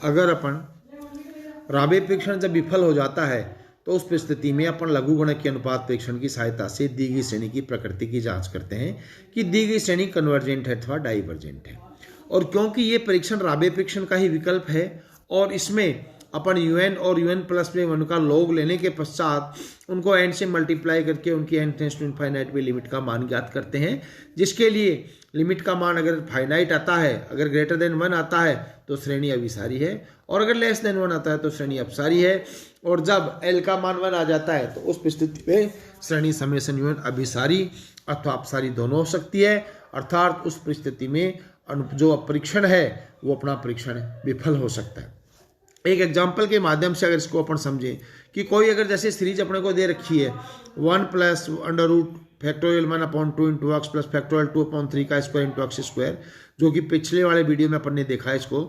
अगर अपन राबे परीक्षण जब विफल हो जाता है तो उस परिस्थिति में अपन लघुगणक के अनुपात परीक्षण की सहायता से दी गई श्रेणी की प्रकृति की जांच करते हैं कि दी गई श्रेणी कन्वर्जेंट है अथवा डाइवर्जेंट है। और क्योंकि ये परीक्षण राबे परीक्षण का ही विकल्प है और इसमें अपन un और un+1 का लॉग लेने के पश्चात उनको n से मल्टीप्लाई करके उनकी n टेंड्स टू इनफाइनाइट में लिमिट का मान ज्ञात करते हैं, जिसके लिए लिमिट का मान अगर फाइनाइट आता है, अगर ग्रेटर देन 1 आता है तो श्रेणी अभिसारी है और अगर लेस देन 1 आता है तो श्रेणी अपसारी है। और जब l का मान 1 आ जाता है तो उस स्थिति में श्रेणी समेशन un अभिसारी अथवा अपसारी दोनों हो सकती है। अर्थात उस परिस्थिति में जो परीक्षण है वो अपना परीक्षण विफल हो सकता है। एक एग्जाम्पल के माध्यम से अगर इसको अपन समझें कि कोई अगर जैसे सीरीज अपने को दे रखी है 1 + √(1/2 × x + फैक्टोरियल 2/3 का स्क्वायर × x स्क्वायर, जो कि पिछले वाले वीडियो में अपन ने देखा है इसको।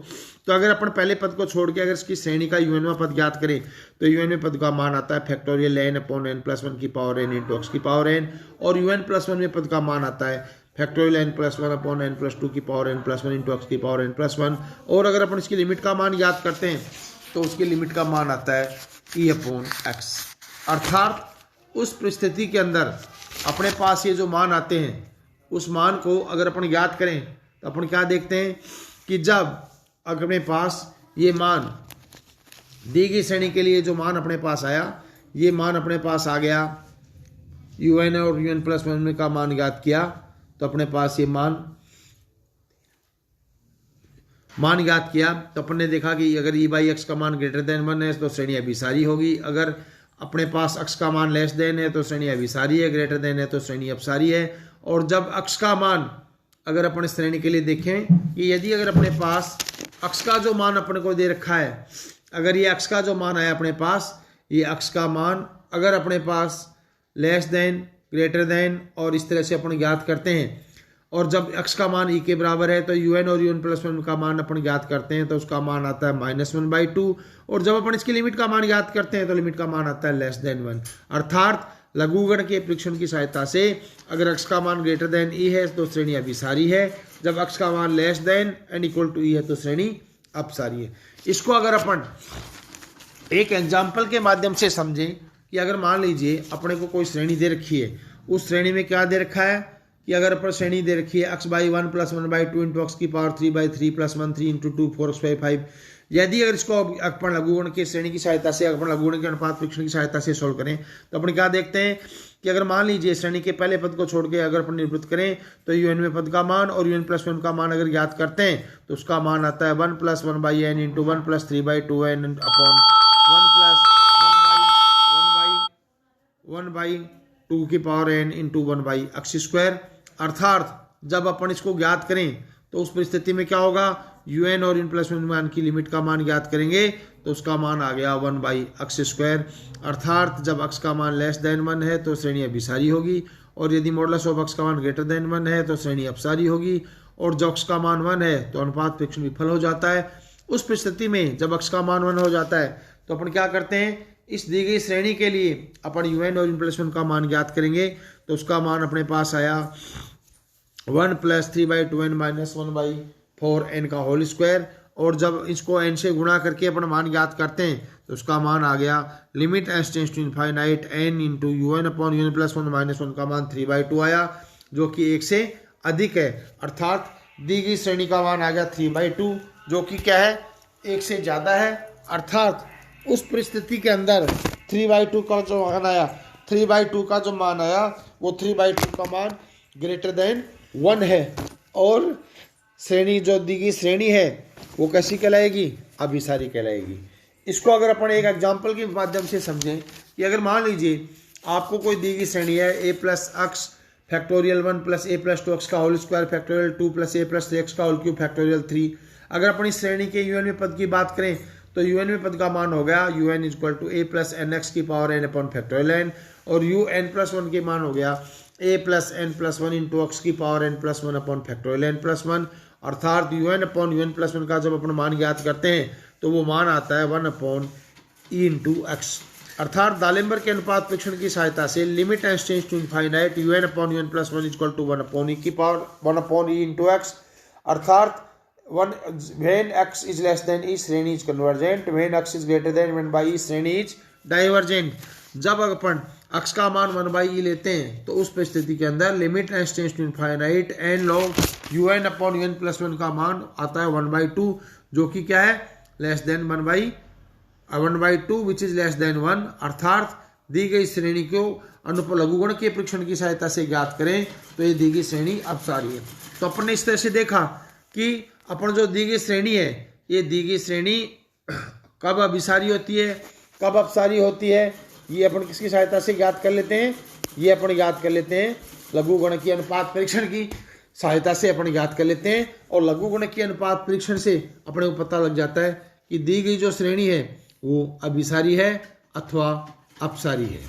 तो अगर अपन पहले पद को छोड़ के अगर इसकी श्रेणी का un पद ज्ञात करें तो un पद का मान आता है फैक्टोरियल n/n+1 की पावर n × x की पावर n, और un+1 में पद का मान आता है फैक्टोरियल n+1/n+2 की पावर n+1 × x की पावर n+1। और अगर अपन इसकी लिमिट का मान याद करते हैं तो उसकी लिमिट का मान आता है e/x। अर्थात उस परिस्थिति के अंदर अपने पास ये जो मान आते हैं उस मान को अगर अपन याद करें तो अपन क्या देखते हैं कि जब अपने पास ये मान दी गई श्रेणी के लिए जो मान अपने पास आया, ये मान अपने पास आ गया, un और un+1 का मान याद किया तो अपने पास ये मान याद किया तो अपन ने देखा कि अगर e/x का मान ग्रेटर देन 1 है तो श्रेणी अभिसारी होगी, अगर अपने पास x का मान लेस देन है तो श्रेणी अभिसारी है, ग्रेटर देन है तो श्रेणी अपसारी है। और जब x का मान अगर अपन श्रेणी के लिए देखें कि यदि अगर अपने पास x का जो मान अपने को दे रखा है, अगर ये x का जो मान आया अपने पास, ये x का मान अगर अपने पास लेस देन, ग्रेटर देन और इस तरह से अपन ज्ञात करते हैं, और जब x का मान e के बराबर है तो un और un+1 का मान अपन ज्ञात करते हैं तो उसका मान आता है -1/2, और जब अपन इसकी लिमिट का मान ज्ञात करते हैं तो लिमिट का मान आता है लेस देन 1। अर्थात लघुगण के परीक्षण की सहायता से अगर x का मान ग्रेटर देन e है तो श्रेणी अभिसारी है, जब x का मान लेस देन n = e है तो श्रेणी अपसारी है। इसको अगर अपन एक एग्जाम्पल के माध्यम से समझें कि अगर मान लीजिए अपने को कोई श्रेणी दे रखी है, उस श्रेणी में क्या दे रखा है कि अगर अपन श्रेणी दे रखी है x/1 + 1/2 × x की पावर 3/3 + 1 3 × 2 4x/5। यदि अगर इसको अपन लघुगण की श्रेणी की सहायता से, अपन लघुगण के अनुपात परीक्षण की सहायता से सोल्व करें तो अपन क्या देखते हैं कि अगर मान लीजिए श्रेणी के पहले पद को छोड़ के अगर अपन निरूपित करें तो un में पद का मान और un+1 का मान अगर ज्ञात करते हैं तो उसका मान आता है 1 + 1/n × 1 + 3/2n अपॉन 1 की पावर n × 1/x स्क्वायर। अर्थात जब अपन इसको ज्ञात करें तो उस परिस्थिति में क्या होगा, un और un+1 मान की लिमिट का मान ज्ञात करेंगे तो उसका मान आ गया 1/x स्क्वायर। अर्थात जब x का मान लेस देन 1 है तो श्रेणी अभिसारी होगी, और यदि मॉडुलस ऑफ x का मान ग्रेटर देन 1 है तो श्रेणी अपसारी होगी, और जब x का मान 1 है तो अनुपात परीक्षण विफल हो जाता है। उस परिस्थिति में जब x का मान 1 हो जाता है तो अपन क्या करते हैं, इस दी गई श्रेणी के लिए अपन un और un+1 का मान ज्ञात करेंगे तो उसका मान अपने पास आया 1 + 3/2n - 1/4n का होल स्क्वायर, और जब इसको n से गुणा करके अपन मान ज्ञात करते हैं तो उसका मान आ गया limit s tends to infinite n × un/un+1 - 1 का मान 3/2 आया, जो कि 1 से अधिक है। अर्थात दी गई श्रेणी का मान आ गया 3/2, जो कि क्या है, 1 से ज़्यादा है। अर्थात उस परिस्थिति के अंदर 3/2 का जो मान आया, 3/2 का जो मान आया वो 3/2 का मान ग्रेटर देन 1 है, और श्रेणी जो दी गई श्रेणी है वो कैसी कहलाएगी, अभिसारी कहलाएगी। इसको अगर अपन एक एग्जांपल के माध्यम से समझें कि अगर मान लीजिए आपको कोई दी गई श्रेणी है a+x फैक्टोरियल 1 + a+2x का होल स्क्वायर फैक्टोरियल 2 + a+3x का होल क्यूब फैक्टोरियल 3। अगर अपन इस श्रेणी के un में पद की बात करें तो un में पद का मान हो गया un = a + nx की power n upon factorial n, और un+1 के मान हो गया a + n+1 × x की power n+1 upon factorial n+1। अर्थात un/un+1 का जब अपन मान ज्ञात करते हैं तो वो मान आता है 1/e × x। अर्थात दालेम्बर के अनुपात परीक्षण की सहायता से limit s tends to infinite un/un+1 = 1/e × x। अर्थात when x is less than e श्रेणी is convergent, when x is greater than 1/e श्रेणी इज डाइवर्जेंट। जब अपन x का मान 1/e लेते हैं तो उस परिस्थिति के अंदर limit s tends to infinite n log un upon un plus 1 का मान आता है 1/2, जो कि क्या है less than 1/2 which is less than 1। अर्थात दी गई श्रेणी को लघुगणकीय परीक्षण की सहायता से ज्ञात करें तो ये दी गई श्रेणी अपसारी है। तो अपन ने इस तरह से देखा कि अपन जो दी गई श्रेणी है, ये दी गई श्रेणी कब अभिसारी होती है, कब अपसारी होती है, ये अपन किसकी सहायता से ज्ञात कर लेते हैं, ये अपन ज्ञात कर लेते हैं लघुगणकीय अनुपात परीक्षण की सहायता से अपन ज्ञात कर लेते हैं। और लघुगणकीय अनुपात परीक्षण से अपने को पता लग जाता है कि दी गई जो श्रेणी है वो अभिसारी है अथवा अपसारी है।